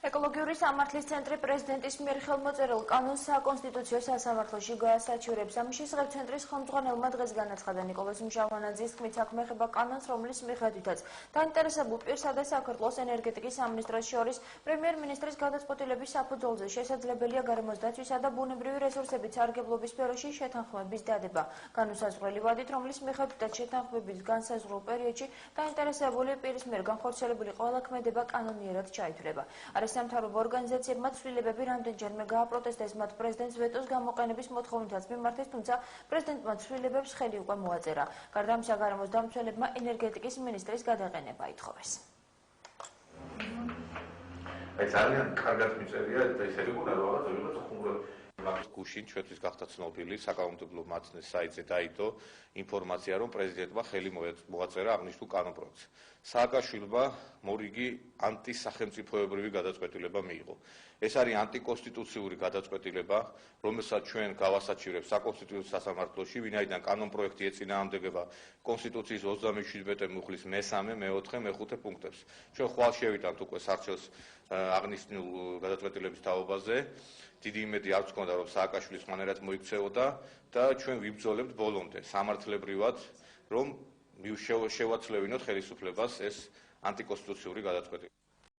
ეკოლოგიური სამართლის ცენტრი პრეზიდენტის მიერ ხელმოწერილ კანონს საკონსტიტუციო სასამართლოში გაასაჩივრებს. ამის შესახებ ცენტრის ხელმძღვანელმა დღეს განაცხადა ნიკოლოზ მჟავანაძის თქმით, საქმე ეხება კანონს, რომლის მიხედვითაც დაინტერესებულ პირსა და საქართველოს ენერგეტიკის სამინისტროს შორის პრემიერ-მინისტრის გადაწყვეტილების საფუძველზე შესაძლებელია გარემოს დაცვისა და ბუნებრივი რესურსების სარგებლობის სფეროში შეთანხმების დადება. განუსაზღვრელი ვადით, რომლის მიხედვითაც შეთანხმების განსაზღვრულ პერიოდში დაინტერესებული პირის მიერ განხორციელებული ყველა ქმედება კანონიერად ჩაითვლება. სამთავრობო ორგანიზაციებმა ცვლილებები რამდენჯერმე გააპროტესტეს, მათ პრეზიდენტს ვეტოს გამოყენების მოთხოვნითაც მიმართეს, თუმცა პრეზიდენტმა ცვლილებებს ხელი უკვე მოაწერა. გარდა ამისა, გარემოს დამცველებმა ენერგეტიკის მინისტრის გადაყენება ითხოვეს. ძალიან კარგად მიწერია და ისე იყო რაღაცა ხუმრობ გუშინ ჩვენთვის გახდა ცნობილი საკანონმდებლო მაცნეს საიტზე დაიდო ინფორმაცია, რომ პრეზიდენტმა ხელი მოაწერა აღნიშნულ კანონპროექტს. სააკაშვილმა მორიგი ანტისახელმწიფოებრივი გადაწყვეტილება მიიღო. ეს არის ანტიკონსტიტუციური გადაწყვეტილება, რომელსაც ჩვენ გავასაჩივრებთ საკონსტიტუციო სასამართლოში, ვინაიდან კანონპროექტი ეწინააღმდეგება კონსტიტუციის 37 მუხლის მე-3, მე-4, მე-5 პუნქტებს. ჩვენ ხვალ შევიტანთ უკვე სარჩელს აღნიშნულ გადაწყვეტილების თაობაზე. დიდი იმედი არ გქონდა, რომ სააკაშვილის მანერად მოიქცეოდა და ჩვენ ვიბრძოლებთ ბოლომდე სამართლებრივად, რომ შევაცვლევინოთ ხელისუფლებას ეს ანტიკონსტიტუციური გადაწყვეტილება.